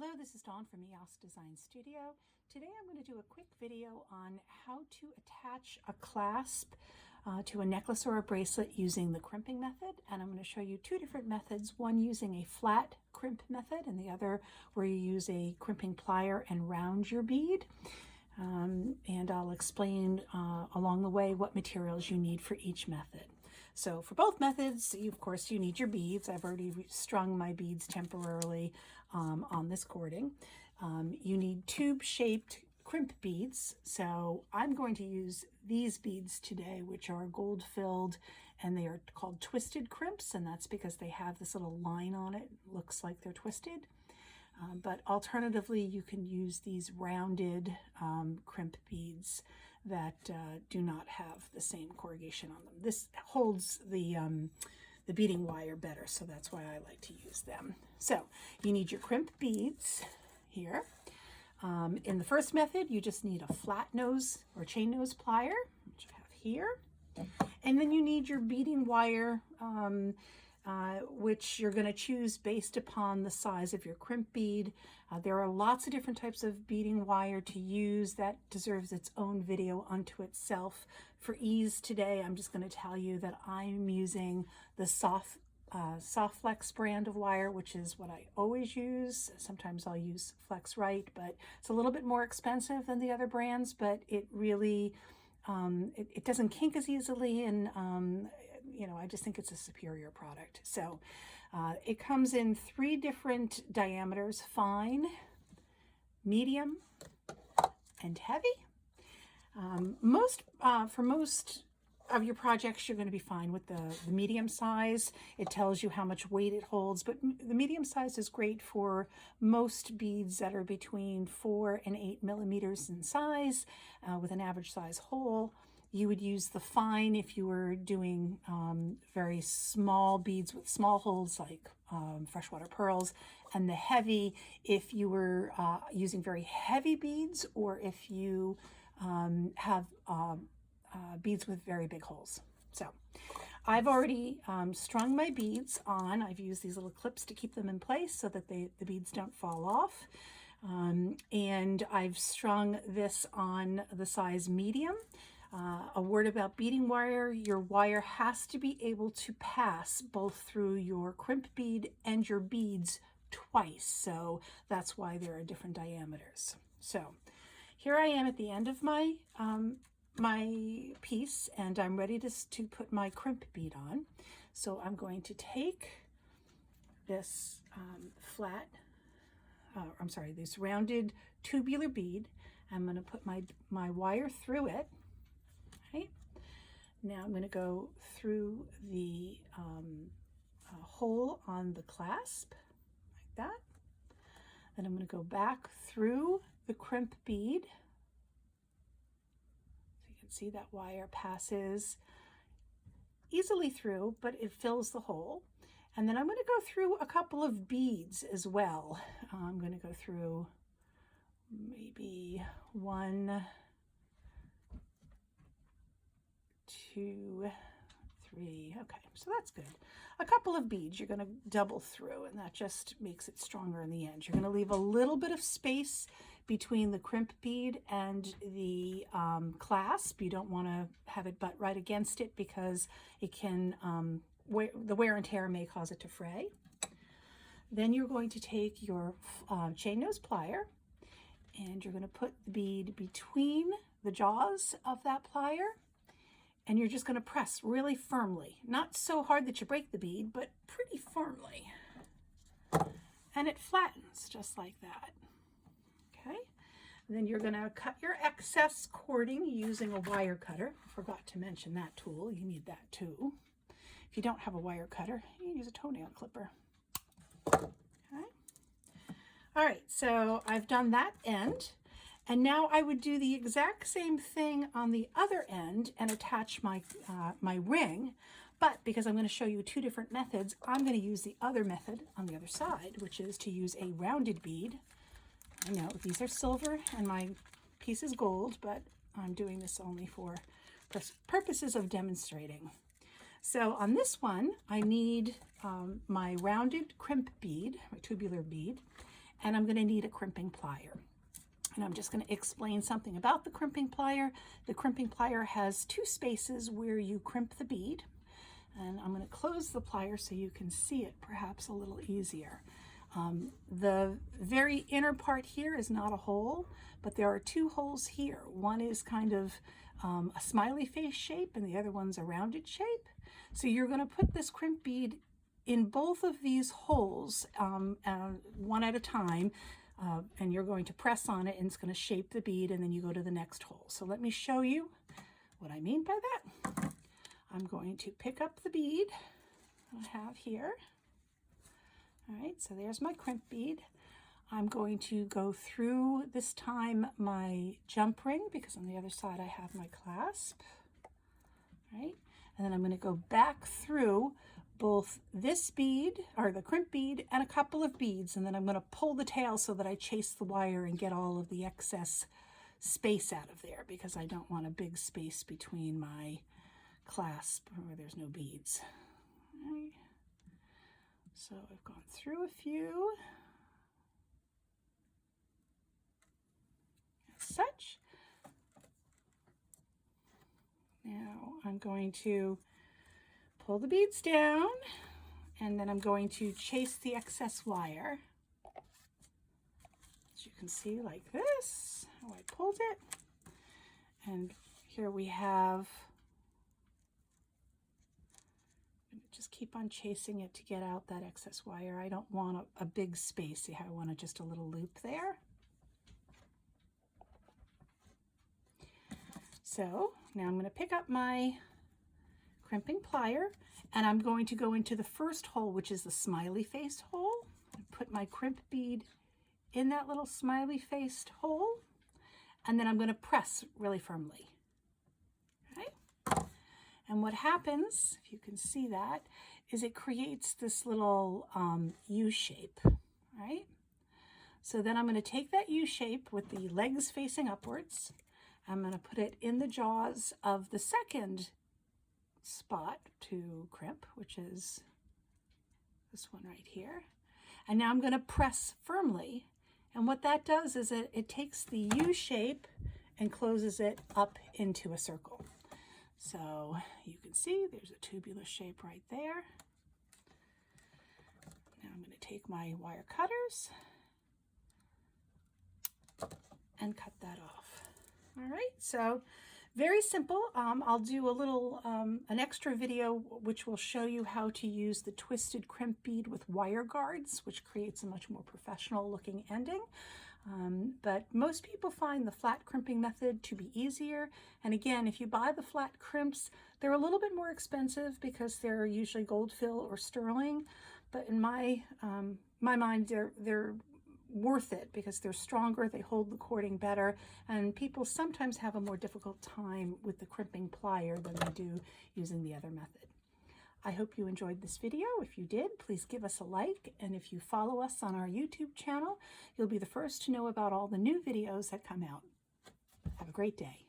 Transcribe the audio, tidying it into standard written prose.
Hello, this is Dawn from EOS Design Studio. Today I'm going to do a quick video on how to attach a clasp to a necklace or a bracelet using the crimping method. And I'm going to show you two different methods, one using a flat crimp method and the other where you use a crimping plier and round your bead. And I'll explain along the way what materials you need for each method. So for both methods, of course, you need your beads. I've already strung my beads temporarily on this cording. You need tube-shaped crimp beads. So I'm going to use these beads today, which are gold-filled, and they are called twisted crimps, and that's because they have this little line on it. It looks like they're twisted. But alternatively, you can use these rounded crimp beads that do not have the same corrugation on them. This holds the beading wire better, so that's why I like to use them. So you need your crimp beads here. In the first method, you just need a flat nose or chain nose plier, which I have here. And then you need your beading wire, which you're going to choose based upon the size of your crimp bead. There are lots of different types of beading wire to use. That deserves its own video unto itself. For ease today, I'm just going to tell you that I'm using the Soft Flex brand of wire, which is what I always use. Sometimes I'll use Flex Right, but it's a little bit more expensive than the other brands, but it really it doesn't kink as easily, and you know, I just think it's a superior product. So it comes in 3 different diameters: fine, medium, and heavy. For most of your projects, you're going to be fine with the medium size. It tells you how much weight it holds, but the medium size is great for most beads that are between 4 and 8 millimeters in size, with an average size hole. You would use the fine if you were doing very small beads with small holes, like freshwater pearls, and the heavy if you were using very heavy beads, or if you have beads with very big holes. So I've already strung my beads on. I've used these little clips to keep them in place so that the beads don't fall off. And I've strung this on the size medium. A word about beading wire: your wire has to be able to pass both through your crimp bead and your beads twice. So that's why there are different diameters. So here I am at the end of my my piece, and I'm ready to put my crimp bead on. So I'm going to take this this rounded tubular bead. I'm going to put my wire through it. Right? Now I'm going to go through the hole on the clasp, like that. Then I'm going to go back through the crimp bead. So you can see that wire passes easily through, but it fills the hole. And then I'm going to go through a couple of beads as well. I'm going to go through maybe 1, 2, 3. Okay, so that's good. A couple of beads you're going to double through, and that just makes it stronger in the end. You're going to leave a little bit of space between the crimp bead and the clasp. You don't want to have it butt right against it, because it can the wear and tear may cause it to fray. Then you're going to take your chain nose plier, and you're going to put the bead between the jaws of that plier. And you're just going to press really firmly, not so hard that you break the bead, but pretty firmly. And it flattens just like that. Okay. And then you're going to cut your excess cording using a wire cutter. I forgot to mention that tool. You need that too. If you don't have a wire cutter, you can use a toenail clipper. Okay. All right. So I've done that end. And now I would do the exact same thing on the other end and attach my my ring, but because I'm going to show you 2 different methods, I'm going to use the other method on the other side, which is to use a rounded bead. I know these are silver and my piece is gold, but I'm doing this only for purposes of demonstrating. So on this one, I need my rounded crimp bead, my tubular bead, and I'm going to need a crimping plier. And I'm just going to explain something about the crimping plier. The crimping plier has two spaces where you crimp the bead. And I'm going to close the plier so you can see it perhaps a little easier. The very inner part here is not a hole, but there are two holes here. One is kind of a smiley face shape and the other one's a rounded shape. So you're going to put this crimp bead in both of these holes one at a time. And you're going to press on it and it's going to shape the bead, and then you go to the next hole. So let me show you what I mean by that. I'm going to pick up the bead I have here. All right, so there's my crimp bead. I'm going to go through this time my jump ring because on the other side I have my clasp. All right, and then I'm going to go back through both this bead, or the crimp bead, and a couple of beads, and then I'm going to pull the tail so that I chase the wire and get all of the excess space out of there, because I don't want a big space between my clasp where there's no beads. Right. So I've gone through a few as such. Now I'm going to pull the beads down, and then I'm going to chase the excess wire. As you can see, like this, how I pulled it. And here we have, just keep on chasing it to get out that excess wire. I don't want a big space. See how I want just a little loop there? So now I'm going to pick up my crimping plier, and I'm going to go into the first hole, which is the smiley face hole. Put my crimp bead in that little smiley faced hole, and then I'm going to press really firmly. Okay? And what happens, if you can see that, is it creates this little U shape, right? So then I'm going to take that U shape with the legs facing upwards. I'm going to put it in the jaws of the second spot to crimp, which is this one right here. And now I'm going to press firmly, and what that does is it takes the U shape and closes it up into a circle. So you can see there's a tubular shape right there. Now I'm going to take my wire cutters and cut that off. All right, so very simple. I'll do a little, an extra video which will show you how to use the twisted crimp bead with wire guards, which creates a much more professional looking ending. But most people find the flat crimping method to be easier. And again, if you buy the flat crimps, they're a little bit more expensive because they're usually gold fill or sterling. But in my mind, they're worth it because they're stronger, they hold the cording better, and people sometimes have a more difficult time with the crimping plier than they do using the other method. I hope you enjoyed this video. If you did, please give us a like, and if you follow us on our YouTube channel, you'll be the first to know about all the new videos that come out. Have a great day.